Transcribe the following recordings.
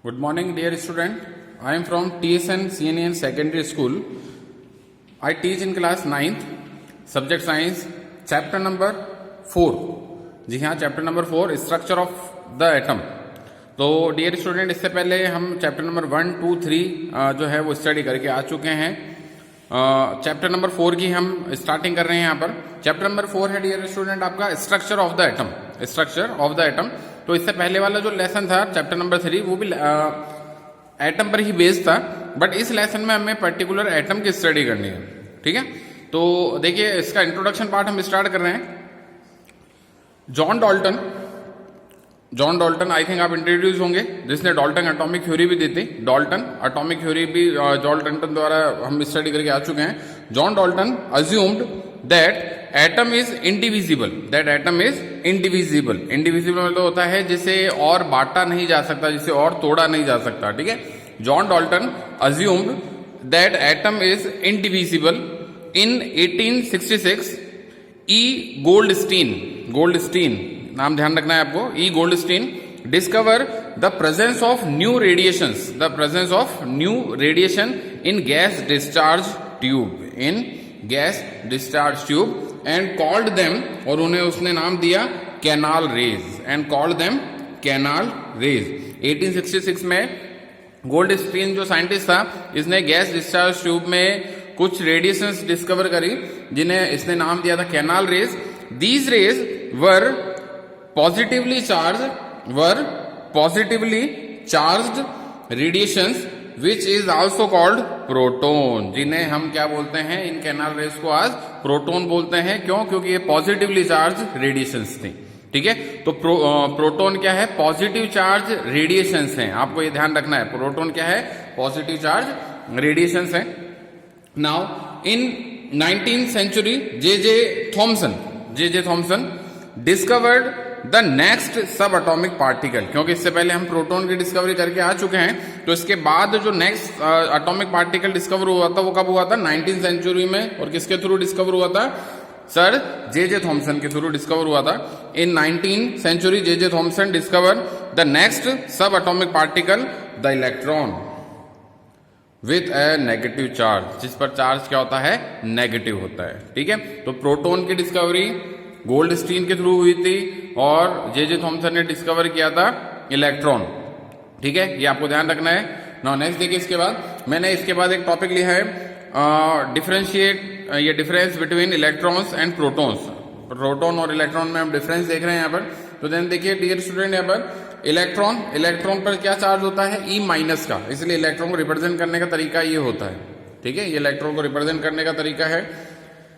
Good morning, dear student. I am from TSN CNN Secondary School. I teach in class 9th, subject science, chapter number 4. जी हाँ, chapter number 4 structure of the atom. तो dear student, इससे पहले हम chapter number 1, 2, 3 जो है वो study करके आ चुके हैं. चैप्टर नंबर 4 की हम स्टार्टिंग कर रहे हैं यहाँ पर. चैप्टर नंबर 4 है डियर स्टूडेंट आपका structure of the atom. Structure of the atom. तो इससे पहले वाला जो लेसन था चैप्टर नंबर 3 वो भी एटम पर ही बेस्ड था, बट इस लेसन में हमें पर्टिकुलर एटम की स्टडी करनी है. ठीक है, तो देखिए इसका इंट्रोडक्शन पार्ट हम स्टार्ट कर रहे हैं. जॉन डाल्टन आई थिंक आप इंट्रोड्यूस होंगे, जिसने डाल्टन एटॉमिक थ्योरी भी दी थी. डाल्टन एटॉमिक थ्योरी भी जॉन डाल्टन द्वारा हम स्टडी करके आ चुके हैं. John Dalton assumed that atom is indivisible. Indivisible मतलब होता है जिसे और बांटा नहीं जा सकता, जिसे और तोड़ा नहीं जा सकता. ठीक है, John Dalton assumed that atom is indivisible. In 1866 E Goldstein नाम ध्यान रखना है आपको. ई Goldstein discover the presence of new radiation in gas discharge tube and called them, और उन्हें उसने नाम दिया कैनाल रेज. 1866 में गोल्डस्टीन जो साइंटिस्ट था, इसने गैस डिस्चार्ज ट्यूब में कुछ रेडिएशंस डिस्कवर करी, जिन्हें इसने नाम दिया था canal raise. These raise were positively charged radiations which is also called proton, जिन्हें हम क्या बोलते हैं, इन कैनाल रेज को आज प्रोटोन बोलते हैं. क्यों? क्योंकि ये पॉजिटिवली चार्ज रेडिएशंस थी. ठीक है, तो प्रोटोन क्या है? पॉजिटिव चार्ज रेडिएशंस हैं. आपको ये ध्यान रखना है, प्रोटोन क्या है? पॉजिटिव चार्ज रेडिएशंस हैं. Now in 19th century J Thompson discovered the next sub atomic particle. क्योंकि इससे पहले हम प्रोटोन की डिस्कवरी करके आ चुके हैं, तो इसके बाद जो नेक्स्ट अटोमिक पार्टिकल डिस्कवर हुआ था वो कब हुआ था? 19th century में. और किसके थ्रू डिस्कवर हुआ था? सर जे थॉमसन के थ्रू डिस्कवर हुआ था. In 19th century J Thomson discover the next sub atomic particle the electron with a negative charge, जिस पर चार्ज क्या होता है? नेगेटिव होता है. ठीक है, तो प्रोटोन की डिस्कवरी गोल्डस्टीन के थ्रू हुई थी और जे थॉमसन ने डिस्कवर किया था इलेक्ट्रॉन. ठीक है, ये आपको ध्यान रखना है. नाउ नेक्स्ट देखिए, इसके बाद मैंने इसके बाद एक टॉपिक लिया है difference between electrons and protons. Proton और इलेक्ट्रॉन में हम डिफरेंस देख रहे हैं यहाँ पर. तो देन देखिए डियर स्टूडेंट, यहाँ पर इलेक्ट्रॉन पर क्या चार्ज होता है? ई माइनस का. इसलिए इलेक्ट्रॉन को रिप्रेजेंट करने का तरीका ये होता है. ठीक है, ये इलेक्ट्रॉन को रिप्रेजेंट करने का तरीका है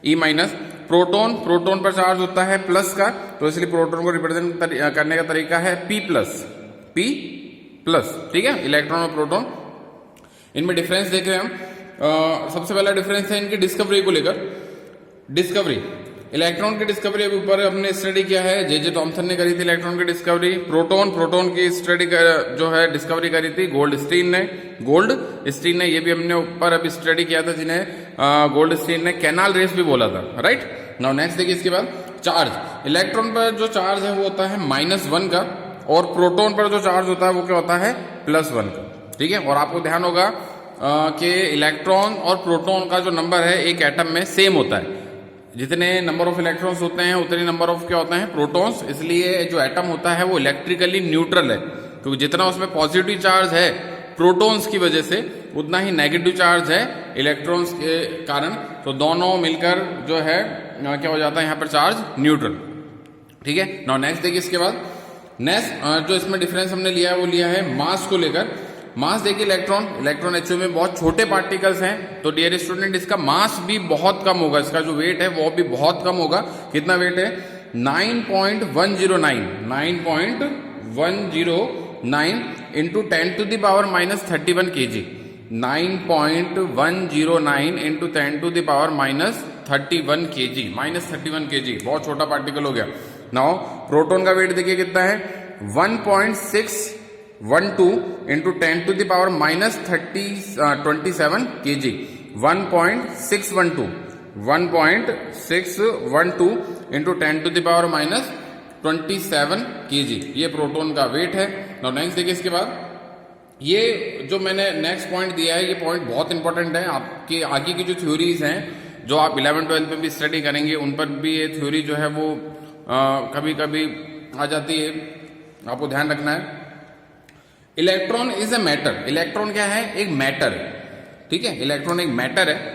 ई माइनस. प्रोटोन पर चार्ज होता है प्लस का, तो इसलिए प्रोटोन को रिप्रेजेंट करने का तरीका है पी प्लस. ठीक है, इलेक्ट्रॉन और प्रोटोन, इनमें डिफरेंस देख रहे हैं हम. सबसे पहला डिफरेंस है इनकी डिस्कवरी को लेकर. डिस्कवरी, इलेक्ट्रॉन की डिस्कवरी अभी ऊपर हमने स्टडी किया है, जे थॉमसन ने करी थी इलेक्ट्रॉन की डिस्कवरी. प्रोटोन की स्टडी जो है डिस्कवरी करी थी गोल्डस्टीन ने. ये भी हमने ऊपर अभी स्टडी किया था, जिन्हें गोल्डस्टीन ने कैनाल रेस भी बोला था. राइट. नाउ नेक्स्ट देखिए, इसके बाद चार्ज. इलेक्ट्रॉन पर जो चार्ज है वो होता है -1 का, और प्रोटोन पर जो चार्ज होता है वो क्या होता है? +1 का. ठीक है, और आपको ध्यान होगा कि इलेक्ट्रॉन और प्रोटोन का जो नंबर है एक एटम में सेम होता है. जितने नंबर ऑफ इलेक्ट्रॉन्स होते हैं उतने नंबर ऑफ क्या होते हैं? प्रोटॉन्स. इसलिए जो एटम होता है वो इलेक्ट्रिकली न्यूट्रल है, क्योंकि जितना उसमें पॉजिटिव चार्ज है प्रोटॉन्स की वजह से, उतना ही नेगेटिव चार्ज है इलेक्ट्रॉन्स के कारण. तो दोनों मिलकर जो है क्या हो जाता है यहाँ पर? Charge neutral. ठीक है. नाउ नेक्स्ट देखिए, इसके बाद नेक्स्ट जो इसमें डिफरेंस हमने लिया है वो लिया है मास को लेकर. मास देखिए, इलेक्ट्रॉन एक्चुअली में बहुत छोटे पार्टिकल्स हैं, तो डियर स्टूडेंट इसका मास भी बहुत कम होगा. इसका जो वेट है वो भी बहुत कम होगा. कितना वेट है? 9.109 इंटू 10⁻³ kg. 9.109 इंटू 10⁻³ kg, बहुत छोटा पार्टिकल हो गया. नाउ प्रोटोन का वेट देखिए कितना है? 1.612 इंटू 10⁻27 kg. 1.612 इंटू 10⁻27 kg, ये प्रोटोन का वेट है. नाउ नेक्स्ट देखिए, इसके बाद ये जो मैंने नेक्स्ट पॉइंट दिया है, ये पॉइंट बहुत इंपॉर्टेंट है। आपके आगे की जो थ्योरीज हैं, जो आप 11th-12th में भी स्टडी करेंगे, उन पर भी ये थ्योरी जो है वो कभी कभी आ जाती है, आपको ध्यान रखना है। Electron is a matter. Electron क्या है? एक मैटर है, ठीक है। इलेक्ट्रॉन एक मैटर है।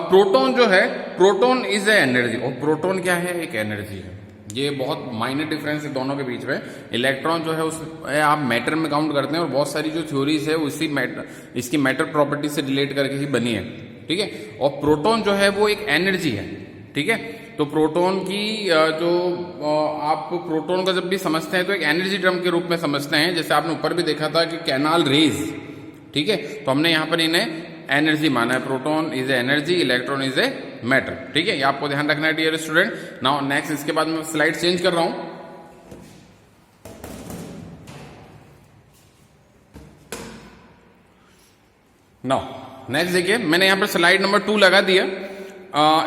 प्रोटॉन जो है, प्रोटॉन इज ए एनर्जी, और प्रोटॉन क्या है? एक एनर्जी है। ये बहुत माइनर डिफरेंस है दोनों के बीच में। इलेक्ट्रॉन जो है उस आप मैटर में काउंट करते हैं, और बहुत सारी जो थ्योरीज है उसी मैटर, इसकी मैटर प्रॉपर्टी से रिलेट करके ही बनी है, ठीक है। और प्रोटॉन जो है वो एक एनर्जी है, ठीक है। तो प्रोटॉन की जो आप प्रोटॉन को जब भी समझते हैं तो एक एनर्जी टर्म के रूप में समझते हैं। जैसे आपने ऊपर भी देखा था कि कैनाल रेज, ठीक है, तो हमने यहां पर इन्हें एनर्जी माना है। Proton is a energy, electron is a matter, ठीक है। ये आपको ध्यान रखना है डियर स्टूडेंट। नाउ नेक्स्ट, इसके बाद मैं स्लाइड चेंज कर रहा हूं। नाउ नेक्स्ट देखिए, मैंने यहां पर स्लाइड नंबर 2 लगा दिया,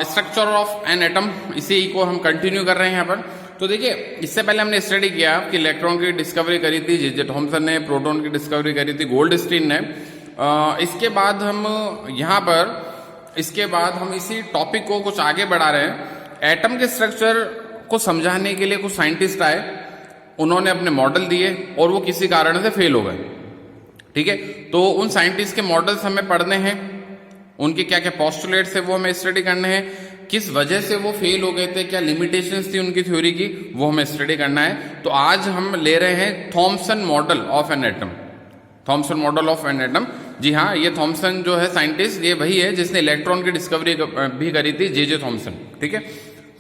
स्ट्रक्चर ऑफ एन एटम। इसी को हम कंटिन्यू कर रहे हैं यहां पर। तो देखिए, इससे पहले हमने स्टडी किया कि इलेक्ट्रॉन की डिस्कवरी करी थी जे थॉमसन ने, प्रोटॉन की डिस्कवरी करी थी गोल्डस्टीन ने। इसके बाद हम यहां पर, इसके बाद हम इसी टॉपिक को कुछ आगे बढ़ा रहे हैं। एटम के स्ट्रक्चर को समझाने के लिए कुछ साइंटिस्ट आए, उन्होंने अपने मॉडल दिए और वो किसी कारण से फेल हो गए, ठीक है। तो उन साइंटिस्ट के मॉडल्स हमें पढ़ने हैं, उनके क्या क्या पोस्टुलेट्स है वो हमें स्टडी करने हैं, किस वजह से वो फेल हो गए थे, क्या लिमिटेशंस थी उनकी थ्योरी की, वो हमें स्टडी करना है। तो आज हम ले रहे हैं Thomson model of an atom. Thomson model of an atom, जी हाँ, ये थॉमसन जो है साइंटिस्ट, ये वही है जिसने इलेक्ट्रॉन की डिस्कवरी भी करी थी, जे थॉमसन, ठीक है।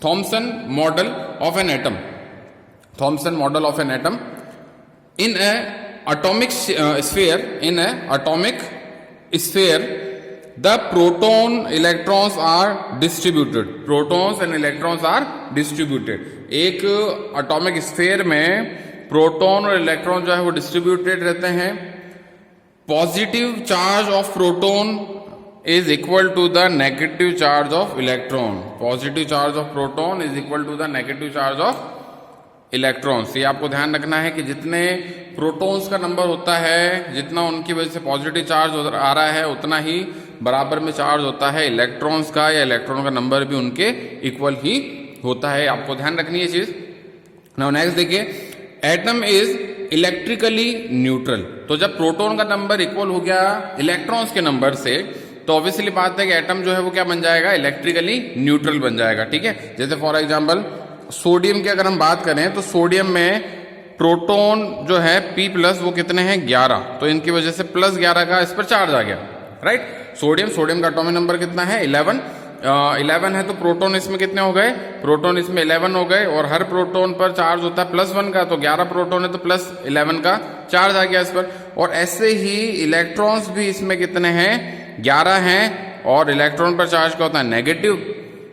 Thompson model of an atom, Thomson model of an atom. In A atomic sphere, in a atomic sphere, the proton electrons are distributed. Protons and electrons are distributed. एक atomic sphere में proton और electron जो है वो distributed रहते हैं। Positive charge of proton is equal to the negative charge of electron. Positive charge of proton is equal to the negative charge of electrons. ये आपको ध्यान रखना है कि जितने प्रोटॉन्स का नंबर होता है, जितना उनकी वजह से पॉजिटिव चार्ज आ रहा है, उतना ही बराबर में चार्ज होता है इलेक्ट्रॉन्स का, या इलेक्ट्रॉन का नंबर भी उनके इक्वल ही होता है। आपको ध्यान रखनी है चीज। नाउ नेक्स्ट देखिए, एटम इज इलेक्ट्रिकली न्यूट्रल। तो जब प्रोटॉन का नंबर इक्वल हो गया इलेक्ट्रॉन्स के नंबर से, तो ऑब्वियसली बात है कि एटम जो है वो क्या बन जाएगा? इलेक्ट्रिकली न्यूट्रल बन जाएगा, ठीक है। जैसे फॉर एग्जाम्पल सोडियम की अगर हम बात करें, तो सोडियम में प्रोटॉन जो है P+, वो कितने हैं? 11। तो इनकी वजह से +11 का इस पर चार्ज आ गया, राइट। सोडियम का एटॉमिक नंबर कितना है? 11। 11 है, तो प्रोटॉन इसमें कितने हो गए? प्रोटॉन इसमें 11 हो गए, और हर प्रोटॉन पर चार्ज होता है +1 का, तो 11 प्रोटॉन है तो +11 का चार्ज आ गया इस पर। और ऐसे ही इलेक्ट्रॉन्स भी इसमें कितने हैं? 11 हैं, और इलेक्ट्रॉन पर चार्ज क्या होता है? नेगेटिव।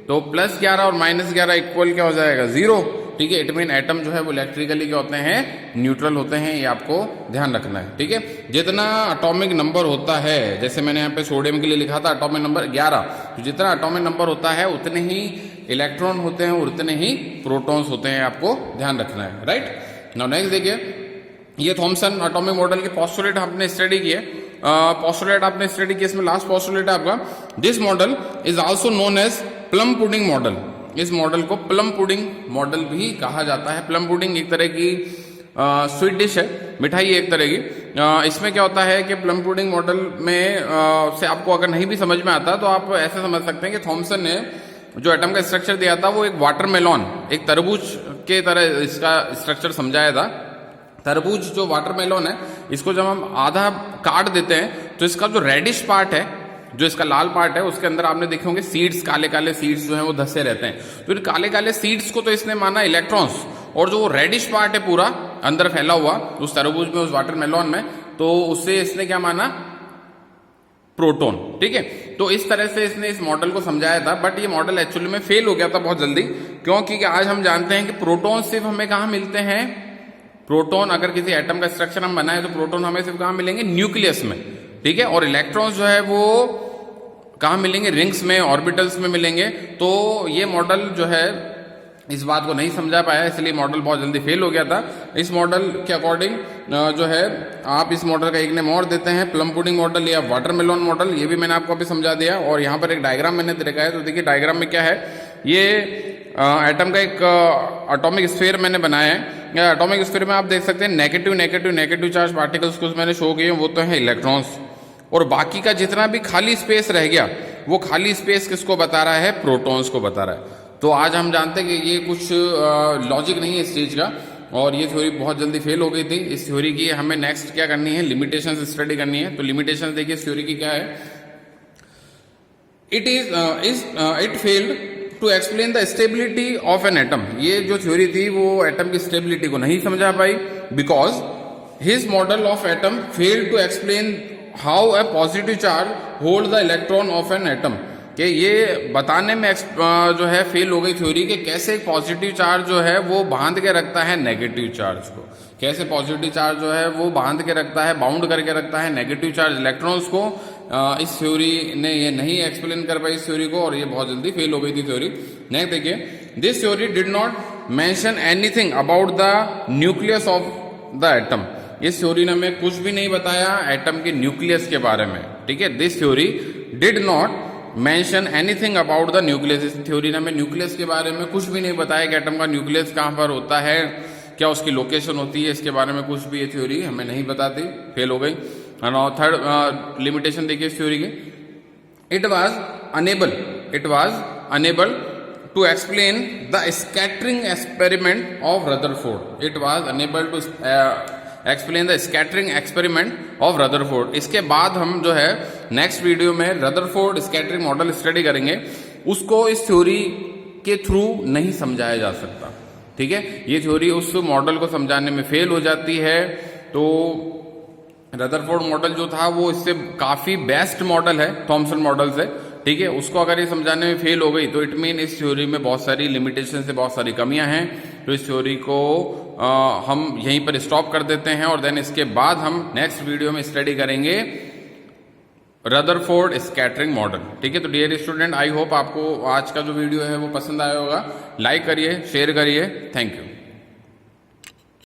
तो +11 और -11 इक्वल क्या हो जाएगा? 0, ठीक है। इट मीन एटम जो है वो इलेक्ट्रिकली क्या होते हैं? न्यूट्रल होते हैं। ये आपको ध्यान रखना है, ठीक है। जितना एटॉमिक नंबर होता है, जैसे मैंने यहाँ पे सोडियम के लिए लिखा था एटॉमिक नंबर 11, तो जितना एटॉमिक नंबर होता है उतने ही इलेक्ट्रॉन होते हैं और उतने ही प्रोटॉन्स होते हैं। आपको ध्यान रखना है, राइट। नाउ नेक्स्ट देखिए, ये थॉमसन एटॉमिक मॉडल के पोस्टुलेट आपने स्टडी किए। पोस्टुलेट आपने स्टडी किया, इसमें लास्ट पोस्टुलेट है आपका, this model is also known as plum pudding model. इस मॉडल को प्लम पुडिंग मॉडल भी कहा जाता है। प्लम पुडिंग एक तरह की स्वीट डिश है, मिठाई है एक तरह की। इसमें क्या होता है कि प्लम पुडिंग मॉडल में से आपको अगर नहीं भी समझ में आता तो आप ऐसे समझ सकते हैं कि थॉमसन ने जो एटम का स्ट्रक्चर दिया था वो एक वाटरमेलॉन, एक तरबूज के तरह इसका स्ट्रक्चर समझाया था। तरबूज जो वाटरमेलॉन है, इसको जब हम आधा काट देते हैं तो इसका जो रेडिश पार्ट है, जो इसका लाल पार्ट है, उसके अंदर आपने देखे होंगे सीड्स, काले काले सीड्स जो हैं वो धसे रहते हैं। तो इन काले काले सीड्स को तो इसने माना इलेक्ट्रॉन्स, और जो वो रेडिश पार्ट है पूरा अंदर फैला हुआ उस तरबूज में, उस वाटरमेलॉन में, तो उससे इसने क्या माना? प्रोटॉन, ठीक है। तो इस तरह से इसने इस मॉडल को समझाया था, बट ये मॉडल एक्चुअली में फेल हो गया था बहुत जल्दी, क्योंकि आज हम जानते हैं कि प्रोटॉन सिर्फ हमें कहाँ मिलते हैं? प्रोटॉन, अगर किसी एटम का स्ट्रक्चर हम बनाए तो प्रोटॉन हमें सिर्फ कहाँ मिलेंगे? न्यूक्लियस में, ठीक है। और इलेक्ट्रॉन्स जो है वो कहाँ मिलेंगे? रिंग्स में, ऑर्बिटल्स में मिलेंगे। तो ये मॉडल जो है इस बात को नहीं समझा पाया, इसलिए मॉडल बहुत जल्दी फेल हो गया था। इस मॉडल के अकॉर्डिंग जो है आप इस मॉडल का एक नेम और देते हैं, प्लम पुडिंग मॉडल या वाटरमेलन मॉडल। ये भी मैंने आपको अभी समझा दिया। और यहाँ पर एक डायग्राम मैंने देखा है, तो देखिए डायग्राम में क्या है, ये एटम का एक एटॉमिक स्फीयर मैंने बनाया है। एटॉमिक स्फीयर में आप देख सकते हैं negative negative negative charge particles कुछ मैंने शो किए, वो तो है इलेक्ट्रॉन्स, और बाकी का जितना भी खाली स्पेस रह गया वो खाली स्पेस किसको बता रहा है, प्रोटॉन्स को बता रहा है। तो आज हम जानते हैं कि ये कुछ लॉजिक नहीं है इस चीज का, और ये थ्योरी बहुत जल्दी फेल हो गई थी। इस थ्योरी की हमें नेक्स्ट क्या करनी है, लिमिटेशंस स्टडी करनी है। तो लिमिटेशंस देखिए इस थ्योरी की क्या है, it failed to explain the stability of an atom. ये जो थ्योरी थी वो एटम की स्टेबिलिटी को नहीं समझा पाई, because his model of atom failed to explain how a positive charge hold the electron of an atom. कि ये बताने में जो है फेल हो गई थ्योरी कि कैसे एक पॉजिटिव चार्ज जो है वो बांध के रखता है नेगेटिव चार्ज को, कैसे पॉजिटिव चार्ज जो है वो बांध के रखता है, बाउंड करके रखता है नेगेटिव चार्ज इलेक्ट्रॉन्स को। इस थ्योरी ने ये नहीं एक्सप्लेन कर पाई इस थ्योरी को, और ये बहुत जल्दी फेल हो गई थी थ्योरी। नेक्स्ट देखिए, this theory did not mention anything about the nucleus of the atom. इस थ्योरी ने हमें कुछ भी नहीं बताया एटम के न्यूक्लियस के बारे में, ठीक है। This theory did not mention anything about the nucleus. इस थ्योरी ने हमें न्यूक्लियस के बारे में कुछ भी नहीं बताया कि एटम का न्यूक्लियस कहाँ पर होता है, क्या उसकी लोकेशन होती है, इसके बारे में कुछ भी ये थ्योरी हमें नहीं बताती, फेल हो गई। और थर्ड लिमिटेशन देखिए इस थ्योरी की, it was unable to explain the scattering experiment of Rutherford. It was unable to explain the scattering experiment of Rutherford. इसके बाद हम जो है नेक्स्ट वीडियो में रदरफोर्ड स्कैटरिंग मॉडल स्टडी करेंगे, उसको इस थ्योरी के थ्रू नहीं समझाया जा सकता, ठीक है। ये थ्योरी उस मॉडल को समझाने में फेल हो जाती है। तो रदरफोर्ड मॉडल जो था वो इससे काफी बेस्ट मॉडल है थॉमसन मॉडल से, ठीक है। उसको अगर ये समझाने में फेल हो गई तो इट मीन इस थ्योरी में बहुत सारी लिमिटेशन से बहुत सारी कमियां हैं। तो इस थ्योरी को हम यहीं पर स्टॉप कर देते हैं, और देन इसके बाद हम नेक्स्ट वीडियो में स्टडी करेंगे रदरफोर्ड स्कैटरिंग मॉडल, ठीक है। तो डियर स्टूडेंट, आई होप आपको आज का जो वीडियो है वो पसंद आया होगा। लाइक करिए, शेयर करिए, थैंक यू।